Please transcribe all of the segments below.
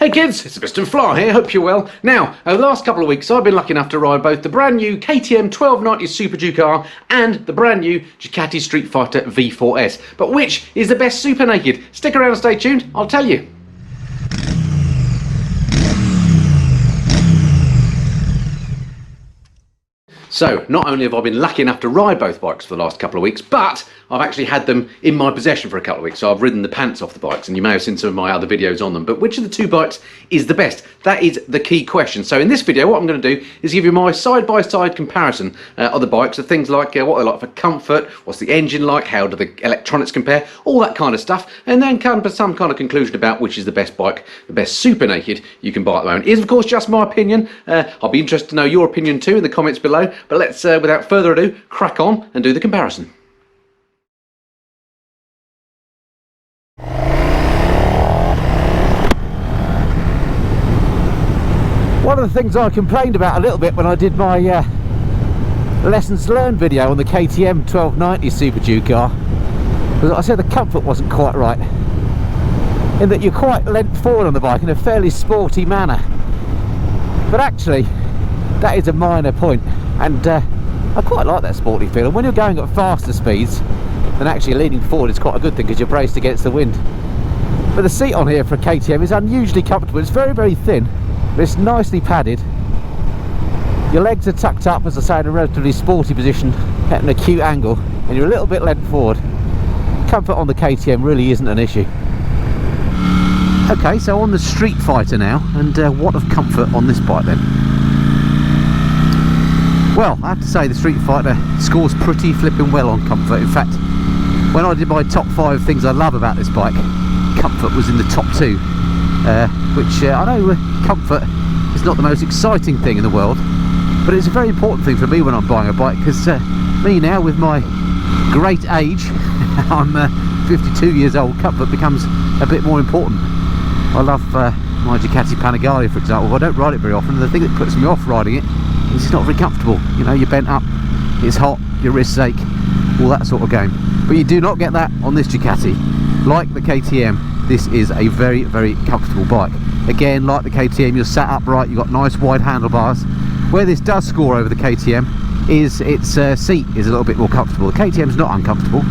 Hey kids, it's Mr. Fly here, hope you're well. Now, over the last couple of weeks I've been lucky enough to ride both the brand new KTM 1290 Superduke R and the brand new Ducati Streetfighter V4S. But which is the best super naked? Stick around and stay tuned, I'll tell you. So, not only have I been lucky enough to ride both bikes for the last couple of weeks, but I've actually had them in my possession for a couple of weeks. So I've ridden the pants off the bikes, and you may have seen some of my other videos on them. But which of the two bikes is the best? That is the key question. So in this video, what I'm going to do is give you my side-by-side comparison of the bikes, of things like what they're like for comfort, what's the engine like, how do the electronics compare, all that kind of stuff, and then come to some kind of conclusion about which is the best bike, the best super naked you can buy at the moment. It is, of course, just my opinion. I'll be interested to know your opinion too in the comments below. But let's, without further ado, crack on and do the comparison. One of the things I complained about a little bit when I did my lessons learned video on the KTM 1290 Superduke R was that I said the comfort wasn't quite right, in that you're quite leant forward on the bike in a fairly sporty manner. But actually that is a minor point, and I quite like that sporty feel. And when you're going at faster speeds, then actually leaning forward is quite a good thing because you're braced against the wind. But the seat on here for a KTM is unusually comfortable. It's very, very thin, but it's nicely padded. Your legs are tucked up, as I say, in a relatively sporty position at an acute angle, and you're a little bit leant forward. Comfort on the KTM really isn't an issue. Okay, so on the Streetfighter now, and what of comfort on this bike then? Well, I have to say the Streetfighter scores pretty flipping well on comfort. In fact, when I did my top 5 things I love about this bike, comfort was in the top 2, which I know comfort is not the most exciting thing in the world, but it's a very important thing for me when I'm buying a bike, because me now, with my great age, I'm 52 years old, comfort becomes a bit more important. I love my Ducati Panigale, for example. I don't ride it very often, and the thing that puts me off riding it is it's not very comfortable. You know, you're bent up, it's hot, your wrists ache, all that sort of game. But you do not get that on this Ducati. Like the KTM, this is a very, very comfortable bike. Again, like the KTM, you're sat upright, you've got nice wide handlebars. Where this does score over the KTM is its seat is a little bit more comfortable. The KTM's not uncomfortable,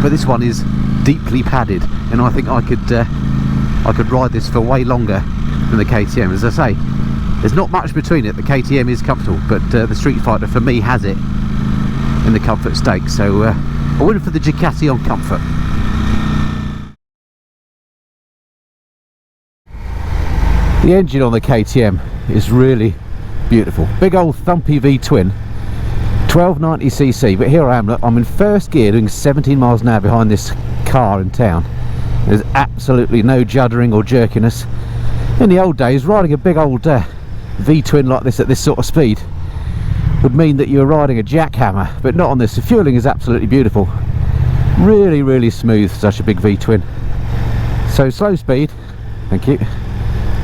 but this one is deeply padded, and I think I could ride this for way longer than the KTM. As I say, there's not much between it. The KTM is comfortable, but the Streetfighter for me has it in the comfort stake. So a win for the Ducati on comfort. The engine on the KTM is really beautiful. Big old thumpy V-twin, 1290cc, but here I am, look, I'm in first gear doing 17 miles an hour behind this car in town. There's absolutely no juddering or jerkiness. In the old days, riding a big old V-twin like this at this sort of speed would mean that you're riding a jackhammer, but not on this. The fueling is absolutely beautiful. Really, really smooth, such a big V-twin. So slow speed, thank you.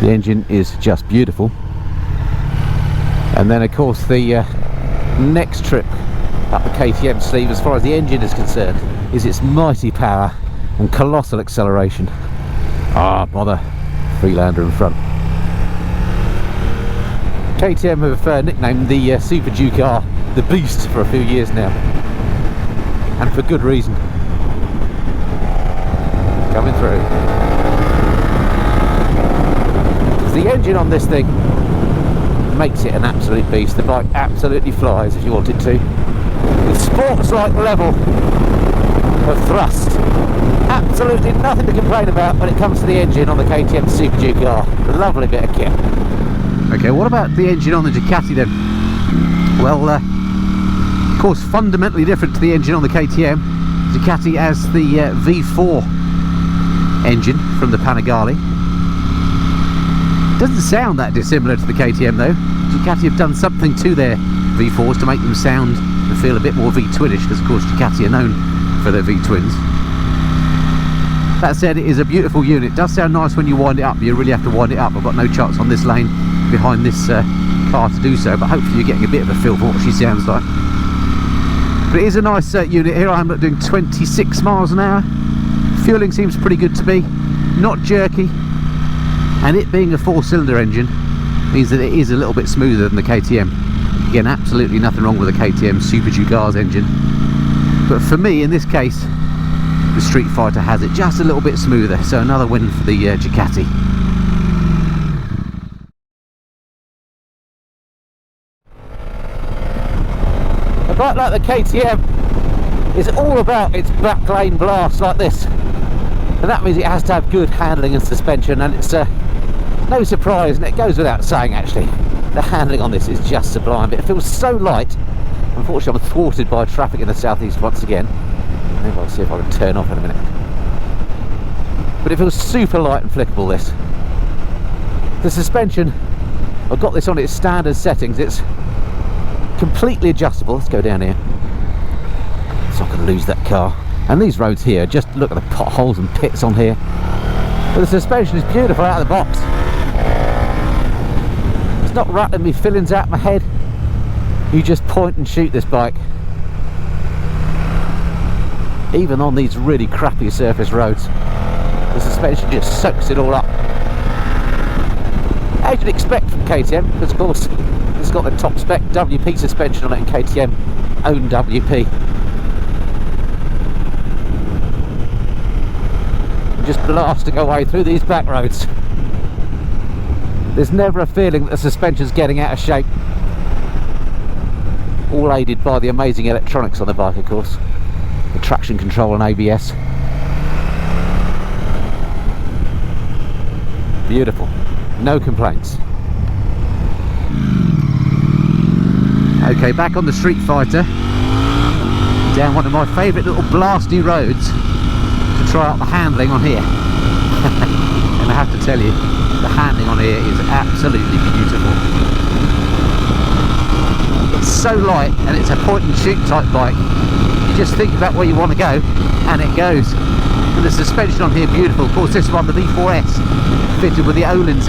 The engine is just beautiful. And then of course the next trip up the KTM sleeve, as far as the engine is concerned, is its mighty power and colossal acceleration. Ah, bother, Freelander in front. KTM have nicknamed the Superduke R the Beast for a few years now, and for good reason. Coming through. The engine on this thing makes it an absolute beast. The bike absolutely flies if you want it to. With sports-like level of thrust. Absolutely nothing to complain about when it comes to the engine on the KTM Superduke R. Lovely bit of kit. Okay, what about the engine on the Ducati then? Well, of course, fundamentally different to the engine on the KTM. Ducati has the V4 engine from the Panigale. Doesn't sound that dissimilar to the KTM though. Ducati have done something to their V4s to make them sound and feel a bit more V-twinish, because of course Ducati are known for their V-twins. That said, it is a beautiful unit. It does sound nice when you wind it up, but you really have to wind it up. I've got no chance on this lane behind this car to do so, but hopefully you're getting a bit of a feel for what she sounds like. But it is a nice unit. Here I am doing 26 miles an hour. Fueling seems pretty good to me, not jerky. and it being a 4-cylinder engine means that it is a little bit smoother than the KTM. Again, absolutely nothing wrong with the KTM Superduke R's engine, but for me in this case the Streetfighter has it just a little bit smoother, so another win for the Ducati. A bike like the KTM is all about its back lane blast like this, and that means it has to have good handling and suspension, and it's no surprise, and it goes without saying actually, the handling on this is just sublime. It feels so light. Unfortunately I'm thwarted by traffic in the southeast once again. Maybe I'll see if I can turn off in a minute. But it feels super light and flickable, this. The suspension, I've got this on its standard settings, it's completely adjustable. Let's go down here so I can lose that car. And these roads here, just look at the potholes and pits on here. But the suspension is beautiful out of the box. It's not rattling me fillings out my head. You just point and shoot this bike. Even on these really crappy surface roads, the suspension just soaks it all up. As you'd expect from KTM, because of course it's got the top spec WP suspension on it, and KTM own WP. Just blasting away through these back roads. There's never a feeling that the suspension's getting out of shape. All aided by the amazing electronics on the bike, of course. The traction control and ABS. Beautiful. No complaints. Okay, back on the Streetfighter. Down one of my favourite little blasty roads to try out the handling on here. And I have to tell you, the handling on here is absolutely beautiful. It's so light, and it's a point and shoot type bike. You just think about where you want to go and it goes. And the suspension on here beautiful. Of course this one, the V4S, fitted with the Öhlins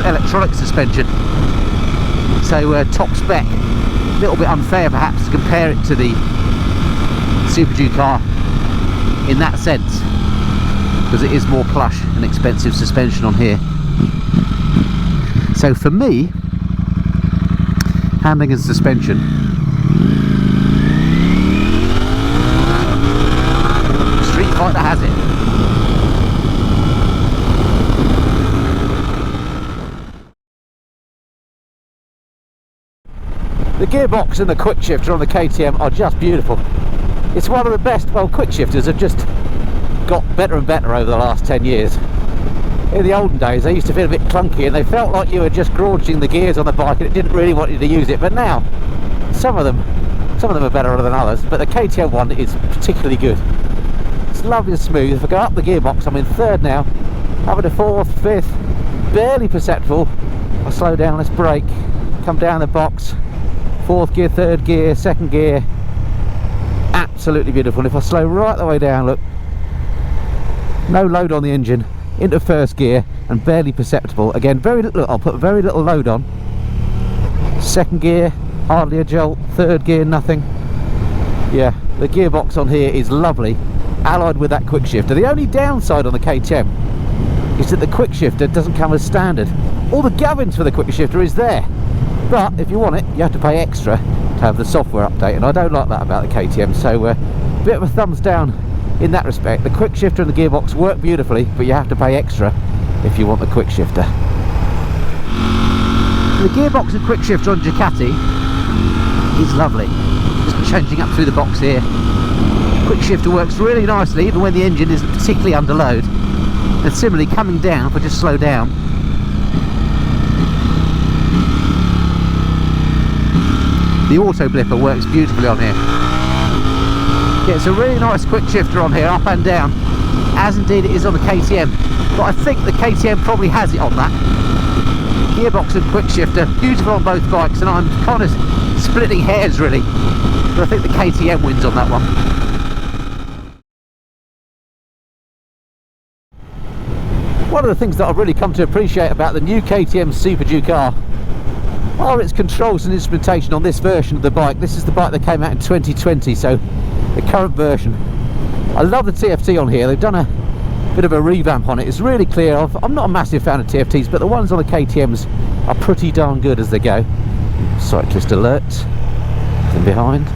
electronic suspension, so top spec. A little bit unfair perhaps to compare it to the Superduke R in that sense, because it is more plush and expensive suspension on here. So for me, handling and suspension, Streetfighter has it. The gearbox and the quick shifter on the KTM are just beautiful. It's one of the best, well, quick shifters have just got better and better over the last 10 years. In the olden days they used to feel a bit clunky and they felt like you were just gorging the gears on the bike and it didn't really want you to use it, but now some of them are better than others, but the KTM one is particularly good. It's lovely and smooth. If I go up the gearbox, I'm in third now, up into fourth, fifth, barely perceptible. I'll slow down, let's brake, come down the box, fourth gear, third gear, second gear, absolutely beautiful. And if I slow right the way down, look, no load on the engine, into first gear and barely perceptible. Again, very little, I'll put very little load on. Second gear, hardly a jolt. Third gear, nothing. Yeah, the gearbox on here is lovely, allied with that quick shifter. The only downside on the KTM is that the quick shifter doesn't come as standard. All the gubbins for the quick shifter is there, but if you want it, you have to pay extra to have the software update, and I don't like that about the KTM, so a bit of a thumbs down in that respect. The quick shifter and the gearbox work beautifully, but you have to pay extra if you want the quick shifter. The gearbox and quick shifter on Ducati is lovely. Just changing up through the box here. Quick shifter works really nicely even when the engine isn't particularly under load, and similarly coming down, if I just slow down, the auto blipper works beautifully on here. Yeah, it's a really nice quick shifter on here, up and down, as indeed it is on the KTM, but I think the KTM probably has it on that. Gearbox and quick shifter, beautiful on both bikes, and I'm kind of splitting hairs really, but I think the KTM wins on that one. One of the things that I've really come to appreciate about the new KTM Superduke R are its controls and instrumentation on this version of the bike. This is the bike that came out in 2020, so the current version. I love the TFT on here. They've done a bit of a revamp on it. It's really clear. I'm not a massive fan of TFTs, but the ones on the KTMs are pretty darn good as they go. Cyclist alert. From behind.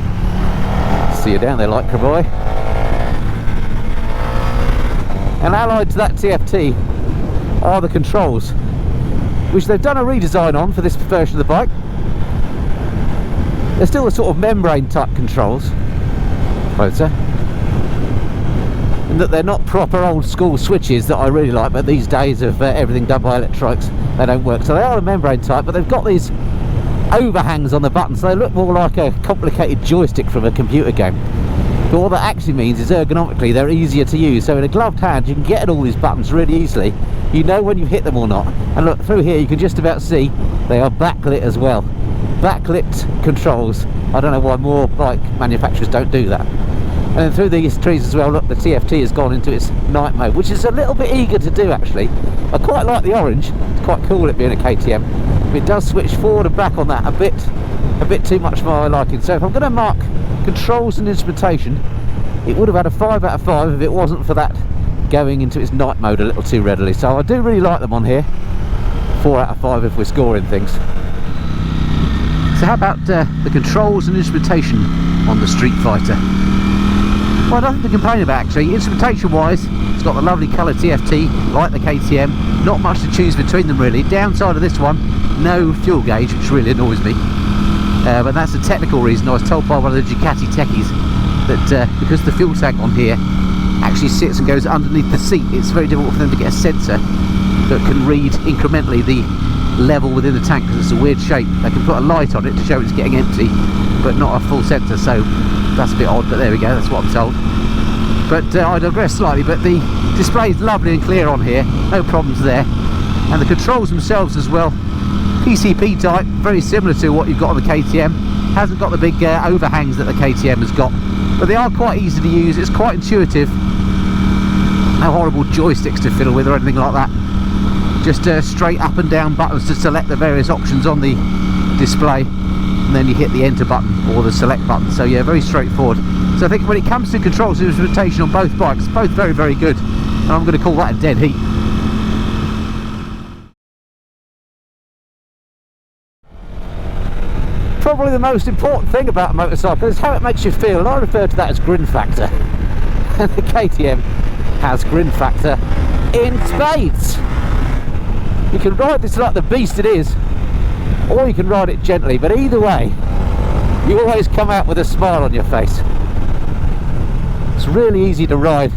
See you down there, Lycra boy. And allied to that TFT are the controls, which they've done a redesign on for this version of the bike. They're still the sort of membrane type controls, closer, and that they're not proper old school switches that I really like, but these days of everything done by electronics, they don't work. So they are a membrane type, but they've got these overhangs on the buttons, so they look more like a complicated joystick from a computer game. But what that actually means is ergonomically they're easier to use, so in a gloved hand you can get at all these buttons really easily. You know when you've hit them or not. And look, through here you can just about see they are backlit as well. Backlit controls. I don't know why more bike manufacturers don't do that. And then through these trees as well, look, the TFT has gone into its night mode, which is a little bit eager to do actually. I quite like the orange, it's quite cool it being a KTM. It does switch forward and back on that a bit too much for my liking. So if I'm going to mark controls and instrumentation, it would have had a 5 out of 5 if it wasn't for that going into its night mode a little too readily. So I do really like them on here. 4 out of 5 if we're scoring things. So how about the controls and instrumentation on the Streetfighter? Well, nothing to complain about actually. Instrumentation wise, it's got the lovely colour TFT like the KTM. Not much to choose between them really. Downside of this one, no fuel gauge, which really annoys me. But that's a technical reason. I was told by one of the Ducati techies that because the fuel tank on here actually sits and goes underneath the seat, it's very difficult for them to get a sensor that can read incrementally the level within the tank, because it's a weird shape. They can put a light on it to show it's getting empty, but not a full sensor, so that's a bit odd, but there we go, that's what I'm told. But I digress slightly, but the display is lovely and clear on here, no problems there. And the controls themselves as well, PCP type, very similar to what you've got on the KTM. Hasn't got the big overhangs that the KTM has got, but they are quite easy to use. It's quite intuitive. No horrible joysticks to fiddle with or anything like that. Just straight up and down buttons to select the various options on the display, and then you hit the enter button or the select button. So yeah, very straightforward. So I think when it comes to controls and instrumentation on both bikes, both very, very good, and I'm going to call that a dead heat. Probably the most important thing about a motorcycle is how it makes you feel, and I refer to that as Grin Factor. And the KTM has Grin Factor in spades. You can ride this like the beast it is, or you can ride it gently, but either way you always come out with a smile on your face. It's really easy to ride.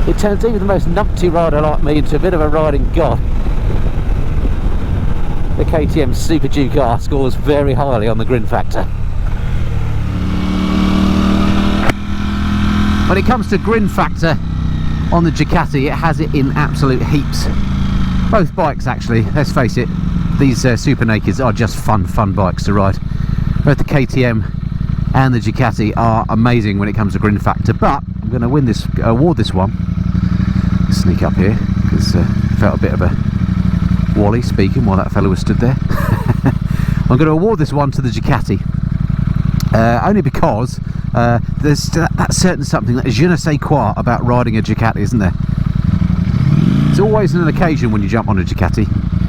It turns even the most numpty rider like me into a bit of a riding god. The KTM Superduke R scores very highly on the Grin Factor. When it comes to Grin Factor on the Ducati, it has it in absolute heaps. Both bikes actually, let's face it, these Super Nakeds are just fun bikes to ride. Both the KTM and the Ducati are amazing when it comes to Grin Factor, but I'm going to award this one. Sneak up here, because felt a bit of a Wally speaking while that fellow was stood there. I'm going to award this one to the Ducati, only because there's that certain something, that je ne sais quoi about riding a Ducati, isn't there? It's always an occasion when you jump on a Ducati,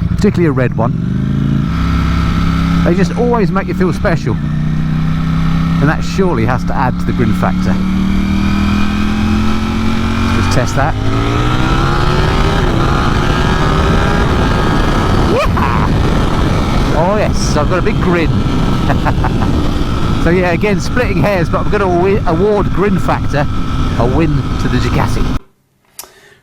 particularly a red one. They just always make you feel special, and that surely has to add to the Grin Factor. Let's just test that. Oh yes, I've got a big grin. So yeah, again, splitting hairs, but I'm going to award Grin Factor a win to the Ducati.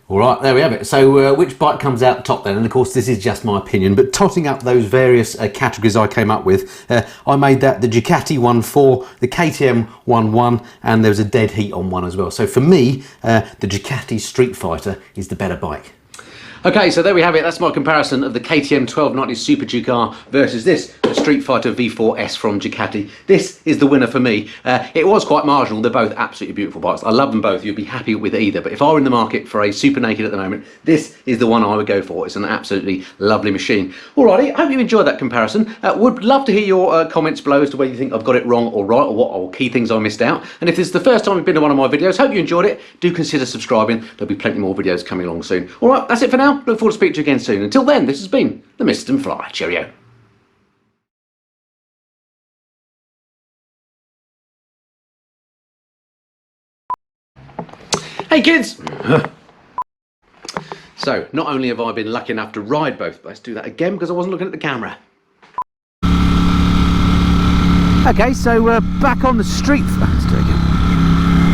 Alright, there we have it. So which bike comes out top then? And of course this is just my opinion, but totting up those various categories I came up with, I made that the Ducati 1.4, the KTM 1.1, and there was a dead heat on one as well. So for me, the Ducati Streetfighter is the better bike. Okay, so there we have it. That's my comparison of the KTM 1290 Superduke R versus this, the Streetfighter V4S from Ducati. This is the winner for me. It was quite marginal. They're both absolutely beautiful bikes. I love them both. You'd be happy with either. But if I were in the market for a super naked at the moment, this is the one I would go for. It's an absolutely lovely machine. Alrighty, I hope you enjoyed that comparison. Would love to hear your comments below as to whether you think I've got it wrong or right, or what or key things I missed out. And if this is the first time you've been to one of my videos, hope you enjoyed it. Do consider subscribing. There'll be plenty more videos coming along soon. Alright, that's it for now. Look forward to speaking to you again soon. Until then, this has been the Mist and Fly. Cheerio. Hey kids! So, not only have I been lucky enough to ride both, but let's do that again because I wasn't looking at the camera. Okay, so we're back on the street. Let's do it again.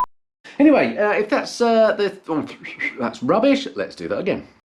Anyway, if that's that's rubbish, let's do that again.